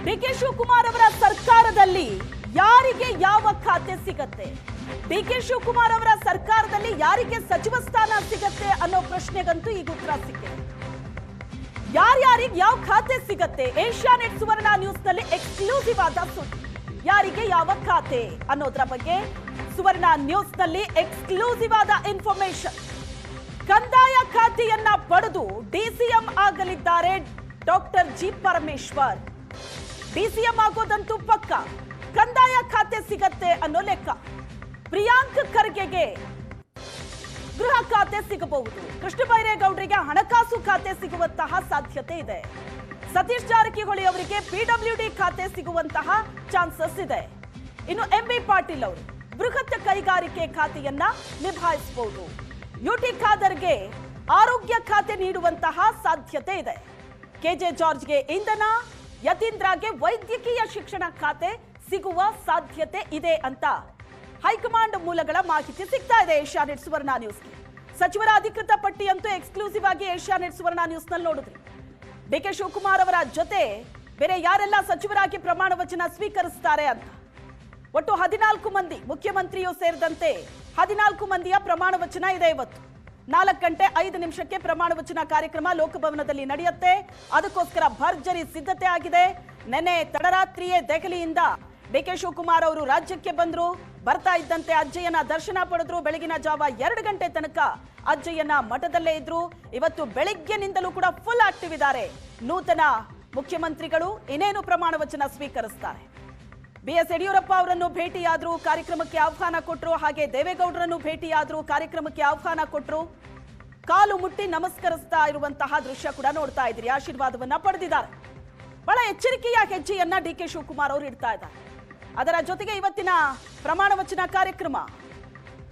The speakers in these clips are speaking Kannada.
ಡಿಕೆ ಶಿವಕುಮಾರ್ ಅವರ ಸರ್ಕಾರದಲ್ಲಿ ಯಾರಿಗೆ ಯಾವ ಖಾತೆ ಸಿಗತ್ತೆ, ಡಿಕೆ ಶಿವಕುಮಾರ್ ಅವರ ಸರ್ಕಾರದಲ್ಲಿ ಯಾರಿಗೆ ಸಚಿವ ಸ್ಥಾನ ಸಿಗತ್ತೆ ಅನ್ನೋ ಪ್ರಶ್ನೆಗಂತೂ ಈಗ ಉತ್ತರ ಸಿಕ್ಕಿದೆ. ಯಾರ್ಯಾರಿಗೆ ಯಾವ ಖಾತೆ ಸಿಗತ್ತೆ, ಏಷ್ಯಾನೆಟ್ ಸುವರ್ಣ ನ್ಯೂಸ್ ನಲ್ಲಿ ಎಕ್ಸ್ಕ್ಲೂಸಿವ್ ಆದ ಸುದ್ದಿ. ಯಾರಿಗೆ ಯಾವ ಖಾತೆ ಅನ್ನೋದ್ರ ಬಗ್ಗೆ ಸುವರ್ಣ ನ್ಯೂಸ್ ನಲ್ಲಿ ಎಕ್ಸ್ಕ್ಲೂಸಿವ್ ಆದ ಇನ್ಫಾರ್ಮೇಶನ್. ಕಂದಾಯ ಖಾತೆಯನ್ನ ಪಡೆದು ಡಿಸಿಎಂ ಆಗಲಿದ್ದಾರೆ ಡಾಕ್ಟರ್ ಜಿ ಪರಮೇಶ್ವರ್. ಡಿಸಿಎಂ ಆಗೋದಂತೂ ಪಕ್ಕ, ಕಂದಾಯ ಖಾತೆ ಸಿಗತ್ತೆ ಅನ್ನೋ ಲೆಕ್ಕ. ಪ್ರಿಯಾಂಕ್ ಖರ್ಗೆಗೆ ಗೃಹ ಖಾತೆ ಸಿಗಬಹುದು, ಕೃಷ್ಣ ಬೈರೇಗೌಡರಿಗೆ ಹಣಕಾಸು ಖಾತೆ ಸಿಗುವಂತಹ ಸಾಧ್ಯತೆ ಇದೆ. ಸತೀಶ್ ಜಾರಕಿಹೊಳಿ ಅವರಿಗೆ ಪಿಡಬ್ಲ್ಯೂಡಿ ಖಾತೆ ಸಿಗುವಂತಹ ಚಾನ್ಸಸ್ ಇದೆ. ಇನ್ನು ಎಂಬಿ ಪಾಟೀಲ್ ಅವರು ಬೃಹತ್ ಕೈಗಾರಿಕೆ ಖಾತೆಯನ್ನ ನಿಭಾಯಿಸಬಹುದು. ಯುಟಿ ಖಾದರ್ಗೆ ಆರೋಗ್ಯ ಖಾತೆ ನೀಡುವಂತಹ ಸಾಧ್ಯತೆ ಇದೆ. ಕೆಜೆ ಜಾರ್ಜ್ಗೆ ಇಂಧನ, ಯತೀಂದ್ರಗೆ ವೈದ್ಯಕೀಯ ಶಿಕ್ಷಣ ಖಾತೆ ಸಿಗುವ ಸಾಧ್ಯತೆ ಇದೆ ಅಂತ ಹೈಕಮಾಂಡ್ ಮೂಲಗಳ ಮಾಹಿತಿ ಸಿಗ್ತಾ ಇದೆ ಏಷ್ಯಾನೆಟ್ ಸುವರ್ಣ ನ್ಯೂಸ್ಗೆ. ಸಚಿವರ ಅಧಿಕೃತ ಪಟ್ಟಿಯಂತೂ ಎಕ್ಸ್ಕ್ಲೂಸಿವ್ ಆಗಿ ಏಷ್ಯಾನೆಟ್ ಸುವರ್ಣ ನ್ಯೂಸ್ ನಲ್ಲಿ ನೋಡಿದ್ರಿ. ಡಿಕೆ ಶಿವಕುಮಾರ್ ಅವರ ಜೊತೆ ಬೇರೆ ಯಾರೆಲ್ಲ ಸಚಿವರಾಗಿ ಪ್ರಮಾಣ ವಚನ ಸ್ವೀಕರಿಸುತ್ತಾರೆ ಅಂತ ಒಟ್ಟು 14 ಮಂದಿ, ಮುಖ್ಯಮಂತ್ರಿಯೂ ಸೇರಿದಂತೆ 14 ಮಂದಿಯ ಪ್ರಮಾಣ ವಚನ ಇದೆ. ಇವತ್ತು 4:05 ಪ್ರಮಾಣ ವಚನ ಕಾರ್ಯಕ್ರಮ ಲೋಕಭವನದಲ್ಲಿ ನಡೆಯುತ್ತೆ. ಅದಕ್ಕೋಸ್ಕರ ಭರ್ಜರಿ ಸಿದ್ಧತೆ ಆಗಿದೆ. ನೆನ್ನೆ ತಡರಾತ್ರಿಯೇ ದೆಹಲಿಯಿಂದ ಡಿಕೆ ಶಿವಕುಮಾರ್ ಅವರು ರಾಜ್ಯಕ್ಕೆ ಬಂದ್ರು. ಬರ್ತಾ ಇದ್ದಂತೆ ಅಜ್ಜಯ್ಯನ ದರ್ಶನ ಪಡೆದ್ರು. ಬೆಳಗಿನ ಜಾವ 2 ಗಂಟೆ ತನಕ ಅಜ್ಜಯ್ಯನ ಮಠದಲ್ಲೇ ಇದ್ರು. ಇವತ್ತು ಬೆಳಗ್ಗೆನಿಂದಲೂ ಕೂಡ ಫುಲ್ ಆಕ್ಟಿವ್ ಇದ್ದಾರೆ ನೂತನ ಮುಖ್ಯಮಂತ್ರಿಗಳು. ಇನ್ನೇನು ಪ್ರಮಾಣ ವಚನ ಸ್ವೀಕರಿಸ್ತಾರೆ. ಬಿಎಸ್ ಯಡಿಯೂರಪ್ಪ ಅವರನ್ನು ಭೇಟಿಯಾದ್ರು, ಕಾರ್ಯಕ್ರಮಕ್ಕೆ ಆಹ್ವಾನ ಕೊಟ್ಟರು. ಹಾಗೆ ದೇವೇಗೌಡರನ್ನು ಭೇಟಿಯಾದ್ರು, ಕಾರ್ಯಕ್ರಮಕ್ಕೆ ಆಹ್ವಾನ ಕೊಟ್ಟರು. ಕಾಲು ಮುಟ್ಟಿ ನಮಸ್ಕರಿಸ್ತಾ ಇರುವಂತಹ ದೃಶ್ಯ ಕೂಡ ನೋಡ್ತಾ ಇದ್ರಿ. ಆಶೀರ್ವಾದವನ್ನ ಪಡೆದಿದ್ದಾರೆ. ಬಹಳ ಎಚ್ಚರಿಕೆಯ ಹೆಜ್ಜೆಯನ್ನ ಡಿಕೆ ಶಿವಕುಮಾರ್ ಅವರು ಇಡ್ತಾ ಇದ್ದಾರೆ. ಅದರ ಜೊತೆಗೆ ಇವತ್ತಿನ ಪ್ರಮಾಣ ವಚನ ಕಾರ್ಯಕ್ರಮ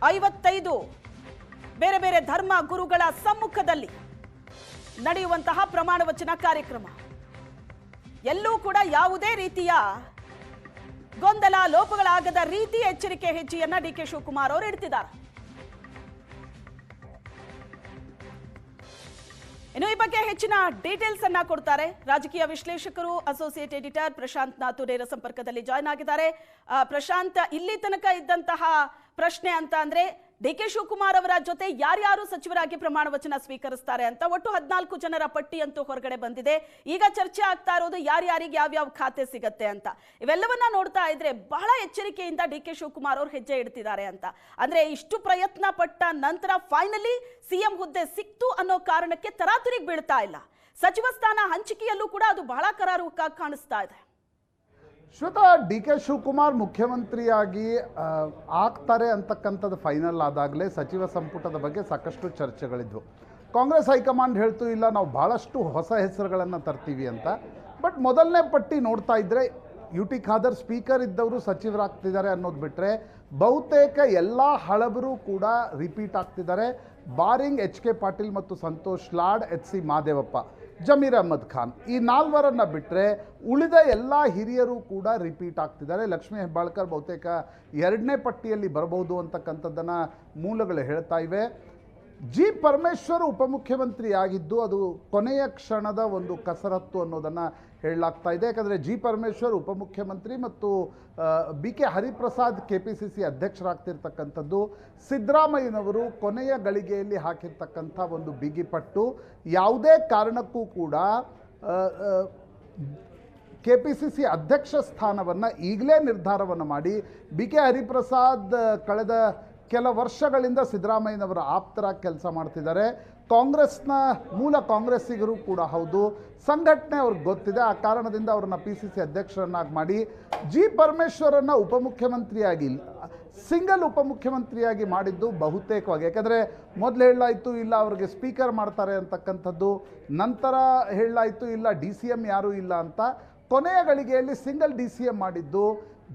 55 ಬೇರೆ ಬೇರೆ ಧರ್ಮ ಗುರುಗಳ ಸಮ್ಮುಖದಲ್ಲಿ ನಡೆಯುವಂತಹ ಪ್ರಮಾಣ ವಚನ ಕಾರ್ಯಕ್ರಮ. ಎಲ್ಲೂ ಕೂಡ ಯಾವುದೇ ರೀತಿಯ ಗೊಂದಲ ಲೋಪಗಳಾಗದ ರೀತಿ ಎಚ್ಚರಿಕೆ ಹೆಜ್ಜೆಯನ್ನ ಡಿಕೆ ಶಿವಕುಮಾರ್ ಅವರು ಇಡ್ತಿದ್ದಾರೆ. ಇನ್ನು ಈ ಬಗ್ಗೆ ಹೆಚ್ಚಿನ ಡೀಟೇಲ್ಸ್ ಅನ್ನ ಕೊಡ್ತಾರೆ ರಾಜಕೀಯ ವಿಶ್ಲೇಷಕರು, ಅಸೋಸಿಯೇಟ್ ಎಡಿಟರ್ ಪ್ರಶಾಂತ್ ನಾಥು ನೇರ ಸಂಪರ್ಕದಲ್ಲಿ ಜಾಯ್ನ್ ಆಗಿದ್ದಾರೆ. ಪ್ರಶಾಂತ್, ಇಲ್ಲಿ ತನಕ ಇದ್ದಂತಹ ಪ್ರಶ್ನೆ ಅಂತ ಅಂದ್ರೆ ಡಿಕೆ ಶಿವಕುಮಾರ್ ಅವರ ಜೊತೆ ಯಾರ್ಯಾರು ಸಚಿವರಾಗಿ ಪ್ರಮಾಣ ವಚನ ಸ್ವೀಕರಿಸ್ತಾರೆ ಅಂತ ಒಟ್ಟು 14 ಜನರ ಪಟ್ಟಿ ಅಂತೂ ಹೊರಗಡೆ ಬಂದಿದೆ. ಈಗ ಚರ್ಚೆ ಆಗ್ತಾ ಇರೋದು ಯಾರ್ಯಾರಿಗೆ ಯಾವ್ಯಾವ ಖಾತೆ ಸಿಗತ್ತೆ ಅಂತ. ಇವೆಲ್ಲವನ್ನ ನೋಡ್ತಾ ಇದ್ರೆ ಬಹಳ ಎಚ್ಚರಿಕೆಯಿಂದ ಡಿಕೆ ಶಿವಕುಮಾರ್ ಅವರು ಹೆಜ್ಜೆ ಇಡ್ತಿದ್ದಾರೆ ಅಂತ. ಅಂದ್ರೆ ಇಷ್ಟು ಪ್ರಯತ್ನ ಪಟ್ಟ ನಂತರ ಫೈನಲಿ ಸಿಎಂ ಹುದ್ದೆ ಸಿಕ್ತು ಅನ್ನೋ ಕಾರಣಕ್ಕೆ ತರಾತುರಿಗೆ ಬೀಳ್ತಾ ಇಲ್ಲ. ಸಚಿವ ಸ್ಥಾನ ಹಂಚಿಕೆಯಲ್ಲೂ ಕೂಡ ಅದು ಬಹಳ ಕರಾರುವಕ್ಕಾಗಿ ಕಾಣಿಸ್ತಾ ಇದೆ. ಶ್ವೇತಾ, ಡಿ ಕೆ ಶಿವಕುಮಾರ್ ಮುಖ್ಯಮಂತ್ರಿಯಾಗಿ ಆಗ್ತಾರೆ ಅಂತಕ್ಕಂಥದ್ದು ಫೈನಲ್ ಆದಾಗಲೇ ಸಚಿವ ಸಂಪುಟದ ಬಗ್ಗೆ ಸಾಕಷ್ಟು ಚರ್ಚೆಗಳಿದ್ವು. ಕಾಂಗ್ರೆಸ್ ಹೈಕಮಾಂಡ್ ಹೇಳ್ತು ಇಲ್ಲ, ನಾವು ಭಾಳಷ್ಟು ಹೊಸ ಹೆಸರುಗಳನ್ನು ತರ್ತೀವಿ ಅಂತ. ಬಟ್ ಮೊದಲನೇ ಪಟ್ಟಿ ನೋಡ್ತಾ ಇದ್ದರೆ ಯುಟಿ ಖಾದರ್ ಸ್ಪೀಕರ್ ಇದ್ದವರು ಸಚಿವರಾಗ್ತಿದ್ದಾರೆ ಅನ್ನೋದು ಬಿಟ್ಟರೆ ಬಹುತೇಕ ಎಲ್ಲ ಹಳಬರು ಕೂಡ ರಿಪೀಟ್ ಆಗ್ತಿದ್ದಾರೆ. ಬಾರಿಂಗ್ ಎಚ್ ಕೆ ಪಾಟೀಲ್ ಮತ್ತು ಸಂತೋಷ್ ಲಾಡ್, ಎಚ್ ಸಿ ಮಹದೇವಪ್ಪ, ಜಮೀರ್ ಅಹಮದ್ ಖಾನ್, ಈ 4ರನ್ನು ಬಿಟ್ಟರೆ ಉಳಿದ ಎಲ್ಲ ಹಿರಿಯರು ಕೂಡ ರಿಪೀಟ್ ಆಗ್ತಿದ್ದಾರೆ. ಲಕ್ಷ್ಮೀ ಹೆಬ್ಬಾಳ್ಕರ್ ಬಹುತೇಕ 2ನೇ ಪಟ್ಟಿಯಲ್ಲಿ ಬರಬಹುದು ಅಂತಕ್ಕಂಥದ್ದನ್ನು ಮೂಲಗಳು ಹೇಳ್ತಾ ಇವೆ. ಜಿ ಪರಮೇಶ್ವರ್ ಉಪಮುಖ್ಯಮಂತ್ರಿ ಆಗಿದ್ದು ಅದು ಕೊನೆಯ ಕ್ಷಣದ ಒಂದು ಕಸರತ್ತು ಅನ್ನೋದನ್ನು ಹೇಳಲಾಗ್ತಾ ಇದೆ. ಯಾಕಂದರೆ ಜಿ ಪರಮೇಶ್ವರ್ ಉಪಮುಖ್ಯಮಂತ್ರಿ ಮತ್ತು ಬಿ ಕೆ ಹರಿಪ್ರಸಾದ್ KPCC ಅಧ್ಯಕ್ಷರಾಗ್ತಿರ್ತಕ್ಕಂಥದ್ದು ಸಿದ್ದರಾಮಯ್ಯನವರು ಕೊನೆಯ ಗಳಿಗೆಯಲ್ಲಿ ಹಾಕಿರ್ತಕ್ಕಂಥ ಒಂದು ಬಿಗಿಪಟ್ಟು. ಯಾವುದೇ ಕಾರಣಕ್ಕೂ ಕೂಡ KPCC ಅಧ್ಯಕ್ಷ ಸ್ಥಾನವನ್ನು ಈಗಲೇ ನಿರ್ಧಾರವನ್ನು ಮಾಡಿ ಬಿ ಕೆ ಹರಿಪ್ರಸಾದ್ ಕಳೆದ ಕೆಲ ವರ್ಷಗಳಿಂದ ಸಿದ್ದರಾಮಯ್ಯನವರ ಆಪ್ತರಾಗಿ ಕೆಲಸ ಮಾಡ್ತಿದ್ದಾರೆ. ಕಾಂಗ್ರೆಸ್ನ ಮೂಲ ಕಾಂಗ್ರೆಸ್ಸಿಗರು ಕೂಡ ಹೌದು. ಸಂಘಟನೆ ಅವ್ರಿಗೆ ಗೊತ್ತಿದೆ. ಆ ಕಾರಣದಿಂದ ಅವ್ರನ್ನ PCC ಅಧ್ಯಕ್ಷರನ್ನಾಗಿ ಮಾಡಿ ಜಿ ಪರಮೇಶ್ವರನ್ನು ಉಪಮುಖ್ಯಮಂತ್ರಿಯಾಗಿ ಸಿಂಗಲ್ ಉಪಮುಖ್ಯಮಂತ್ರಿಯಾಗಿ ಮಾಡಿದ್ದು ಬಹುತೇಕವಾಗಿ. ಯಾಕಂದರೆ ಮೊದಲು ಹೇಳಲಾಯಿತು ಇಲ್ಲ ಅವ್ರಿಗೆ ಸ್ಪೀಕರ್ ಮಾಡ್ತಾರೆ ಅಂತಕ್ಕಂಥದ್ದು, ನಂತರ ಹೇಳಲಾಯಿತು ಇಲ್ಲ DCM ಯಾರೂ ಇಲ್ಲ ಅಂತ. ಕೊನೆಯ ಗಳಿಗೆಯಲ್ಲಿ ಸಿಂಗಲ್ DCM ಮಾಡಿದ್ದು.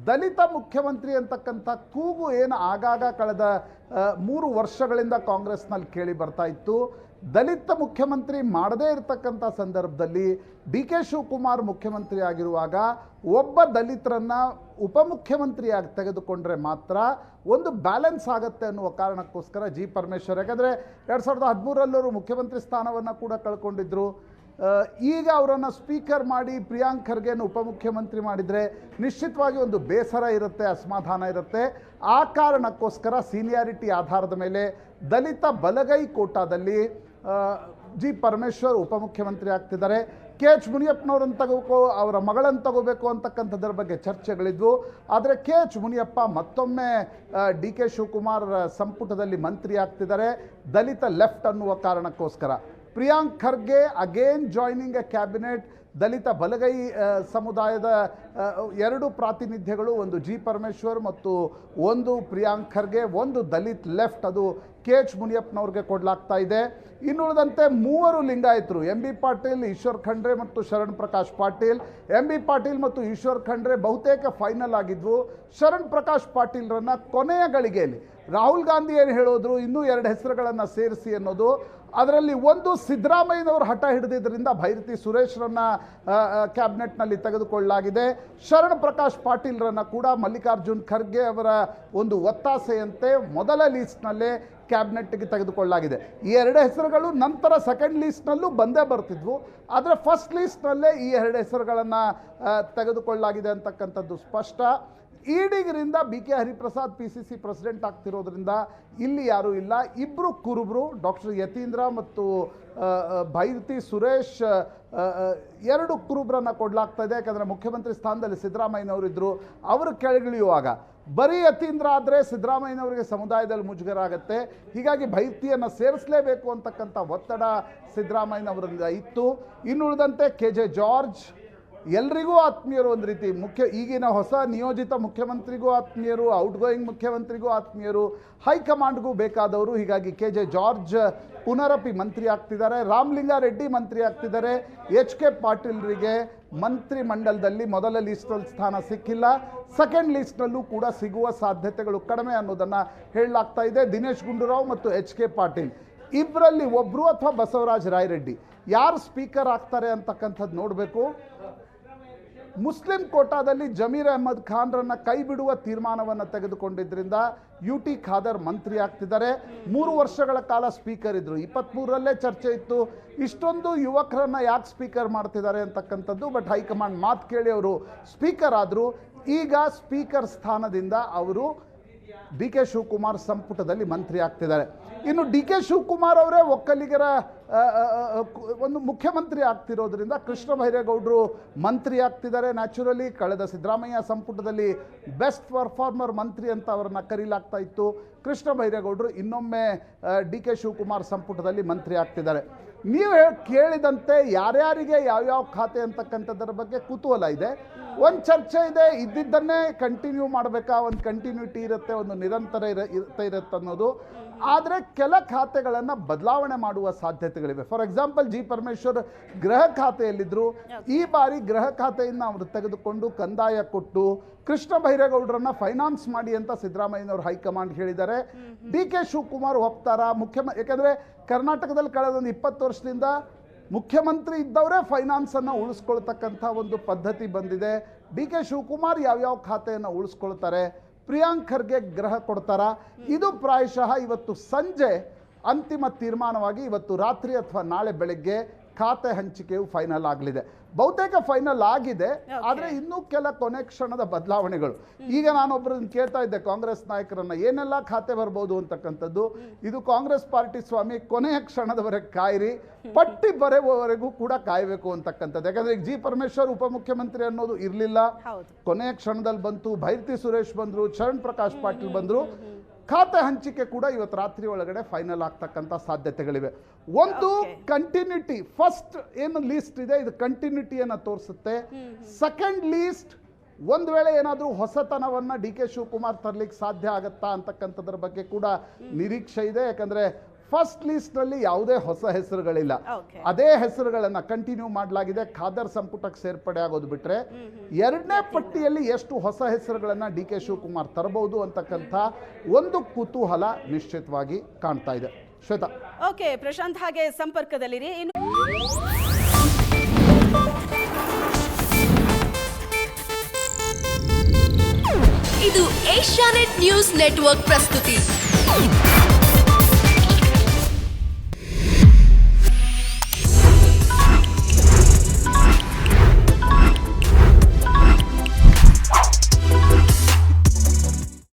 ದಲಿತ ಮುಖ್ಯಮಂತ್ರಿ ಅಂತಕ್ಕಂಥ ಕೂಗು ಏನು ಆಗಾಗ ಕಳೆದ 3 ವರ್ಷಗಳಿಂದ ಕಾಂಗ್ರೆಸ್ನಲ್ಲಿ ಕೇಳಿ ಬರ್ತಾ ಇತ್ತು. ದಲಿತ ಮುಖ್ಯಮಂತ್ರಿ ಮಾಡದೇ ಇರತಕ್ಕಂಥ ಸಂದರ್ಭದಲ್ಲಿ ಡಿ ಕೆ ಶಿವಕುಮಾರ್ ಮುಖ್ಯಮಂತ್ರಿ ಆಗಿರುವಾಗ ಒಬ್ಬ ದಲಿತರನ್ನು ಉಪಮುಖ್ಯಮಂತ್ರಿಯಾಗಿ ತೆಗೆದುಕೊಂಡ್ರೆ ಮಾತ್ರ ಒಂದು ಬ್ಯಾಲೆನ್ಸ್ ಆಗುತ್ತೆ ಅನ್ನುವ ಕಾರಣಕ್ಕೋಸ್ಕರ ಜಿ ಪರಮೇಶ್ವರ್, ಯಾಕಂದರೆ 2013ರಲ್ಲೂ ಮುಖ್ಯಮಂತ್ರಿ ಸ್ಥಾನವನ್ನು ಕೂಡ ಕಳ್ಕೊಂಡಿದ್ರು. ಈಗ ಅವರನ್ನು ಸ್ಪೀಕರ್ ಮಾಡಿ ಪ್ರಿಯಾಂಕ್ ಖರ್ಗೆಯನ್ನು ಉಪಮುಖ್ಯಮಂತ್ರಿ ಮಾಡಿದರೆ ನಿಶ್ಚಿತವಾಗಿ ಒಂದು ಬೇಸರ ಇರುತ್ತೆ, ಅಸಮಾಧಾನ ಇರುತ್ತೆ. ಆ ಕಾರಣಕ್ಕೋಸ್ಕರ ಸೀನಿಯಾರಿಟಿ ಆಧಾರದ ಮೇಲೆ ದಲಿತ ಬಲಗೈ ಕೋಟಾದಲ್ಲಿ ಜಿ ಪರಮೇಶ್ವರ್ ಉಪಮುಖ್ಯಮಂತ್ರಿ ಆಗ್ತಿದ್ದಾರೆ. ಕೆ ಎಚ್ ಮುನಿಯಪ್ಪನವ್ರನ್ನ ತಗೋಬೇಕು, ಅವರ ಮಗಳನ್ನು ತಗೋಬೇಕು ಅಂತಕ್ಕಂಥದ್ರ ಬಗ್ಗೆ ಚರ್ಚೆಗಳಿದ್ವು. ಆದರೆ ಕೆ ಎಚ್ ಮುನಿಯಪ್ಪ ಮತ್ತೊಮ್ಮೆ ಡಿ ಕೆ ಶಿವಕುಮಾರ್ ಸಂಪುಟದಲ್ಲಿ ಮಂತ್ರಿ ಆಗ್ತಿದ್ದಾರೆ ದಲಿತ ಲೆಫ್ಟ್ ಅನ್ನುವ ಕಾರಣಕ್ಕೋಸ್ಕರ. Priyank Kharge again joining a cabinet. ದಲಿತ ಬಲಗೈ ಸಮುದಾಯದ ಎರಡು ಪ್ರಾತಿನಿಧ್ಯಗಳು, ಒಂದು ಜಿ ಪರಮೇಶ್ವರ್ ಮತ್ತು ಒಂದು ಪ್ರಿಯಾಂಕ್ ಖರ್ಗೆ, ಒಂದು ದಲಿತ್ ಲೆಫ್ಟ್, ಅದು ಕೆ ಎಚ್ ಮುನಿಯಪ್ಪನವ್ರಿಗೆ ಕೊಡಲಾಗ್ತಾ ಇದೆ. ಇನ್ನುಳಿದಂತೆ 3 ಲಿಂಗಾಯತರು, ಎಂ ಬಿ ಪಾಟೀಲ್, ಈಶ್ವರ್ ಖಂಡ್ರೆ ಮತ್ತು ಶರಣ್ ಪ್ರಕಾಶ್ ಪಾಟೀಲ್. ಎಂ ಬಿ ಪಾಟೀಲ್ ಮತ್ತು ಈಶ್ವರ್ ಖಂಡ್ರೆ ಬಹುತೇಕ ಫೈನಲ್ ಆಗಿದ್ವು. ಶರಣ್ ಪ್ರಕಾಶ್ ಪಾಟೀಲ್ರನ್ನ ಕೊನೆಯ ಗಳಿಗೆಯಲ್ಲಿ ರಾಹುಲ್ ಗಾಂಧಿ ಏನು ಹೇಳೋದ್ರು, ಇನ್ನೂ 2 ಹೆಸರುಗಳನ್ನು ಸೇರಿಸಿ ಅನ್ನೋದು. ಅದರಲ್ಲಿ ಒಂದು ಸಿದ್ದರಾಮಯ್ಯನವರು ಹಠ ಹಿಡಿದಿದ್ದರಿಂದ ಭೈರತಿ ಸುರೇಶ್ರನ್ನ ಕ್ಯಾಬಿನೆಟ್ನಲ್ಲಿ ತೆಗೆದುಕೊಳ್ಳಲಾಗಿದೆ. ಶರಣ್ ಪ್ರಕಾಶ್ ಪಾಟೀಲ್ರನ್ನ ಕೂಡ ಮಲ್ಲಿಕಾರ್ಜುನ್ ಖರ್ಗೆ ಅವರ ಒಂದು ಒತ್ತಾಸೆಯಂತೆ ಮೊದಲ ಲೀಸ್ಟ್ನಲ್ಲೇ ಕ್ಯಾಬಿನೆಟ್ಗೆ ತೆಗೆದುಕೊಳ್ಳಲಾಗಿದೆ. ಈ 2 ಹೆಸರುಗಳು ನಂತರ ಸೆಕೆಂಡ್ ಲೀಸ್ಟ್ನಲ್ಲೂ ಬಂದೇ ಬರ್ತಿದ್ವು. ಆದರೆ ಫಸ್ಟ್ ಲೀಸ್ಟ್ನಲ್ಲೇ ಈ 2 ಹೆಸರುಗಳನ್ನು ತೆಗೆದುಕೊಳ್ಳಲಾಗಿದೆ ಅಂತಕ್ಕಂಥದ್ದು ಸ್ಪಷ್ಟ. ಈಡಿಗರಿಂದ B K Hariprasad PCC president ಆಗ್ತಿರೋದ್ರಿಂದ ಇಲ್ಲಿ ಯಾರೂ ಇಲ್ಲ. ಇಬ್ಬರು ಕುರುಬರು, ಡಾಕ್ಟರ್ ಯತೀಂದ್ರ ಮತ್ತು ಭೈರತಿ ಸುರೇಶ್, 2 ಕುರುಬರನ್ನು ಕೊಡಲಾಗ್ತಾ ಇದೆ. ಯಾಕಂದರೆ ಮುಖ್ಯಮಂತ್ರಿ ಸ್ಥಾನದಲ್ಲಿ ಸಿದ್ದರಾಮಯ್ಯನವರಿದ್ದರು. ಅವರು ಕೆಳಗಿಳಿಯುವಾಗ ಬರೀ ಯತೀಂದ್ರ ಆದರೆ ಸಿದ್ದರಾಮಯ್ಯನವರಿಗೆ ಸಮುದಾಯದಲ್ಲಿ ಮುಜುಗರ ಆಗುತ್ತೆ. ಹೀಗಾಗಿ ಭೈರತಿಯನ್ನು ಸೇರಿಸಲೇಬೇಕು ಅಂತಕ್ಕಂಥ ಒತ್ತಡ ಸಿದ್ದರಾಮಯ್ಯನವರಿಂದ ಇತ್ತು. ಇನ್ನುಳಿದಂತೆ KJ ಜಾರ್ಜ್ ಎಲ್ರಿಗೂ ಆತ್ಮೀಯರು, ಒಂದು ರೀತಿ ಈಗಿನ ಹೊಸ ನಿಯೋಜಿತ ಮುಖ್ಯಮಂತ್ರಿಗೂ ಆತ್ಮೀಯರು, ಔಟ್ಗೋಯಿಂಗ್ ಮುಖ್ಯಮಂತ್ರಿಗೂ ಆತ್ಮೀಯರು, ಹೈಕಮಾಂಡ್ಗೂ ಬೇಕಾದವರು. ಹೀಗಾಗಿ KJ ಜಾರ್ಜ್ ಪುನರಪಿ ಮಂತ್ರಿ ಆಗ್ತಿದ್ದಾರೆ. ರಾಮಲಿಂಗಾರೆಡ್ಡಿ ಮಂತ್ರಿ ಆಗ್ತಿದ್ದಾರೆ. HK ಪಾಟೀಲ್ರಿಗೆ ಮಂತ್ರಿ ಮಂಡಲದಲ್ಲಿ ಮೊದಲ ಲೀಸ್ಟ್ನಲ್ಲಿ ಸ್ಥಾನ ಸಿಕ್ಕಿಲ್ಲ, ಸೆಕೆಂಡ್ ಲೀಸ್ಟ್ನಲ್ಲೂ ಕೂಡ ಸಿಗುವ ಸಾಧ್ಯತೆಗಳು ಕಡಿಮೆ ಅನ್ನೋದನ್ನು ಹೇಳಲಾಗ್ತಾ ಇದೆ. ದಿನೇಶ್ ಗುಂಡೂರಾವ್ ಮತ್ತು HK ಪಾಟೀಲ್ ಇಬ್ಬರಲ್ಲಿ ಒಬ್ಬರು ಅಥವಾ ಬಸವರಾಜ ರಾಯರೆಡ್ಡಿ ಯಾರು ಸ್ಪೀಕರ್ ಆಗ್ತಾರೆ ಅಂತಕ್ಕಂಥದ್ದು ನೋಡಬೇಕು. ಮುಸ್ಲಿಂ ಕೋಟಾದಲ್ಲಿ ಜಮೀರ್ ಅಹ್ಮದ್ ಖಾನ್ರನ್ನ ಕೈ ಬಿಡುವ ತೀರ್ಮಾನವನ್ನು ತೆಗೆದುಕೊಂಡಿದ್ದರಿಂದ UT ಖಾದರ್ ಮಂತ್ರಿ ಆಗ್ತಿದ್ದಾರೆ. 3 ವರ್ಷಗಳ ಕಾಲ ಸ್ಪೀಕರ್ ಇದ್ದರು. 23ರಲ್ಲೇ ಚರ್ಚೆ ಇತ್ತು, ಇಷ್ಟೊಂದು ಯುವಕರನ್ನ ಯಾಕೆ ಸ್ಪೀಕರ್ ಮಾಡ್ತಿದ್ದಾರೆ ಅಂತಕ್ಕಂಥದ್ದು. ಬಟ್ ಹೈಕಮಾಂಡ್ ಮಾತು ಕೇಳಿ ಅವರು ಸ್ಪೀಕರ್ ಆದರು. ಈಗ ಸ್ಪೀಕರ್ ಸ್ಥಾನದಿಂದ ಅವರು ಡಿ ಕೆ ಶಿವಕುಮಾರ್ ಸಂಪುಟದಲ್ಲಿ ಮಂತ್ರಿ ಆಗ್ತಿದ್ದಾರೆ. ಇನ್ನು ಡಿ ಕೆ ಶಿವಕುಮಾರ್ ಅವರೇ ಒಕ್ಕಲಿಗರ ಒಂದು ಮುಖ್ಯಮಂತ್ರಿ ಆಗ್ತಿರೋದ್ರಿಂದ ಕೃಷ್ಣ ಬೈರೇಗೌಡರು ಮಂತ್ರಿ ಆಗ್ತಿದ್ದಾರೆ. ನ್ಯಾಚುರಲಿ ಕಳೆದ ಸಿದ್ದರಾಮಯ್ಯ ಸಂಪುಟದಲ್ಲಿ ಬೆಸ್ಟ್ ಪರ್ಫಾರ್ಮರ್ ಮಂತ್ರಿ ಅಂತ ಅವರನ್ನು ಕರೀಲಾಗ್ತಾ ಇತ್ತು. ಕೃಷ್ಣ ಬೈರೇಗೌಡರು ಇನ್ನೊಮ್ಮೆ ಡಿ ಕೆ ಶಿವಕುಮಾರ್ ಸಂಪುಟದಲ್ಲಿ ಮಂತ್ರಿ ಆಗ್ತಿದ್ದಾರೆ. ನೀವು ಕೇಳಿದಂತೆ ಯಾರ್ಯಾರಿಗೆ ಯಾವ್ಯಾವ ಖಾತೆ ಅಂತಕ್ಕಂಥದ್ರ ಬಗ್ಗೆ ಕುತೂಹಲ ಇದೆ. ಒಂದು ಚರ್ಚೆ ಇದೆ, ಇದ್ದಿದ್ದನ್ನೇ ಕಂಟಿನ್ಯೂ ಮಾಡಬೇಕಾ, ಒಂದು ಕಂಟಿನ್ಯೂಟಿ ಇರುತ್ತೆ, ಒಂದು ನಿರಂತರ ಇರುತ್ತೆ ಅನ್ನೋದು. ಆದರೆ ಕೆಲ ಖಾತೆಗಳನ್ನು ಬದಲಾವಣೆ ಮಾಡುವ ಸಾಧ್ಯತೆಗಳಿವೆ. ಫಾರ್ ಎಕ್ಸಾಂಪಲ್ ಜಿ ಪರಮೇಶ್ವರ್ ಗೃಹ ಖಾತೆಯಲ್ಲಿದ್ದರು. ಈ ಬಾರಿ ಗೃಹ ಖಾತೆಯನ್ನು ಅವರು ತೆಗೆದುಕೊಂಡು ಕಂದಾಯ ಕೊಟ್ಟು ಕೃಷ್ಣ ಬೈರೇಗೌಡರನ್ನ ಫೈನಾನ್ಸ್ ಮಾಡಿ ಅಂತ ಸಿದ್ದರಾಮಯ್ಯನವರು ಹೈಕಮಾಂಡ್ ಹೇಳಿದ್ದಾರೆ. ಡಿ ಕೆ ಶಿವಕುಮಾರ್ ಒಪ್ತಾರ? ಯಾಕೆಂದರೆ ಕರ್ನಾಟಕದಲ್ಲಿ ಕಳೆದ ಒಂದು 20 ವರ್ಷದಿಂದ ಮುಖ್ಯಮಂತ್ರಿ ಇದ್ದವರೇ ಫೈನಾನ್ಸನ್ನು ಉಳಿಸ್ಕೊಳ್ತಕ್ಕಂಥ ಒಂದು ಪದ್ಧತಿ ಬಂದಿದೆ. ಡಿ ಕೆ ಶಿವಕುಮಾರ್ ಯಾವ್ಯಾವ ಖಾತೆಯನ್ನು ಉಳಿಸ್ಕೊಳ್ತಾರೆ? ಪ್ರಿಯಾಂಕ್ ಖರ್ಗೆ ಗೃಹ ಕೊಡ್ತಾರ? ಇದು ಪ್ರಾಯಶಃ ಇವತ್ತು ಸಂಜೆ ಅಂತಿಮ ತೀರ್ಮಾನವಾಗಿ ಇವತ್ತು ರಾತ್ರಿ ಅಥವಾ ನಾಳೆ ಬೆಳಗ್ಗೆ ಖಾತೆ ಹಂಚಿಕೆಯು ಫೈನಲ್ ಆಗಲಿದೆ. ಬಹುತೇಕ ಫೈನಲ್ ಆಗಿದೆ, ಆದರೆ ಇನ್ನೂ ಕೆಲ ಕೊನೆ ಕ್ಷಣದ ಬದಲಾವಣೆಗಳು. ಈಗ ನಾನೊಬ್ಬರನ್ನು ಕೇಳ್ತಾ ಇದ್ದೆ ಕಾಂಗ್ರೆಸ್ ನಾಯಕರನ್ನ, ಏನೆಲ್ಲ ಖಾತೆ ಬರ್ಬೋದು ಅಂತಕ್ಕಂಥದ್ದು. ಇದು ಕಾಂಗ್ರೆಸ್ ಪಾರ್ಟಿ ಸ್ವಾಮಿ, ಕೊನೆಯ ಕ್ಷಣದವರೆಗೆ ಕಾಯಿರಿ, ಪಟ್ಟಿ ಬರೆಯುವವರೆಗೂ ಕೂಡ ಕಾಯಬೇಕು ಅಂತಕ್ಕಂಥದ್ದು. ಯಾಕಂದ್ರೆ ಈಗ ಜಿ ಪರಮೇಶ್ವರ್ ಉಪಮುಖ್ಯಮಂತ್ರಿ ಅನ್ನೋದು ಇರಲಿಲ್ಲ, ಕೊನೆಯ ಕ್ಷಣದಲ್ಲಿ ಬಂತು. ಭೈರತಿ ಸುರೇಶ್ ಬಂದರು, ಶರಣ್ ಪ್ರಕಾಶ್ ಪಾಟೀಲ್ ಬಂದರು. ಖಾತೆ ಹಂಚಿಕೆ ಕೂಡ ಇವತ್ತು ರಾತ್ರಿ ಒಳಗಡೆ ಫೈನಲ್ ಆಗ್ತಕ್ಕಂಥ ಸಾಧ್ಯತೆಗಳಿವೆ. ಒಂದು ಕಂಟಿನ್ಯೂಟಿ, ಫಸ್ಟ್ ಏನು ಲೀಸ್ಟ್ ಇದೆ ಇದು ಕಂಟಿನ್ಯೂಟಿಯನ್ನು ತೋರಿಸುತ್ತೆ. ಸೆಕೆಂಡ್ ಲೀಸ್ಟ್ ಒಂದು ವೇಳೆ ಏನಾದರೂ ಹೊಸತನವನ್ನು ಡಿ ಕೆ ಶಿವಕುಮಾರ್ ತರಲಿಕ್ಕೆ ಸಾಧ್ಯ ಆಗತ್ತಾ ಅಂತಕ್ಕಂಥದ್ರ ಬಗ್ಗೆ ಕೂಡ ನಿರೀಕ್ಷೆ ಇದೆ. ಯಾಕಂದರೆ ಫಸ್ಟ್ ಲೀಸ್ಟ್ನಲ್ಲಿ ಯಾವುದೇ ಹೊಸ ಹೆಸರುಗಳಿಲ್ಲ, ಅದೇ ಹೆಸರುಗಳನ್ನು ಕಂಟಿನ್ಯೂ ಮಾಡಲಾಗಿದೆ. ಖಾದರ್ ಸಂಪುಟಕ್ಕೆ ಸೇರ್ಪಡೆ ಆಗೋದು ಬಿಟ್ಟರೆ ಎರಡನೇ ಪಟ್ಟಿಯಲ್ಲಿ ಎಷ್ಟು ಹೊಸ ಹೆಸರುಗಳನ್ನು ಡಿ ಕೆ ಶಿವಕುಮಾರ್ ತರಬಹುದು ಅಂತಕ್ಕಂಥ ಒಂದು ಕುತೂಹಲ ನಿಶ್ಚಿತವಾಗಿ ಕಾಣ್ತಾ ಇದೆ. ಶ್ವೇತಾ. ಓಕೆ ಪ್ರಶಾಂತ್, ಹಾಗೆ ಸಂಪರ್ಕದಲ್ಲಿರಿ. ಇದು ಏಷ್ಯಾನೆಟ್ ನ್ಯೂಸ್ ನೆಟ್ವರ್ಕ್ ಪ್ರಸ್ತುತಿ.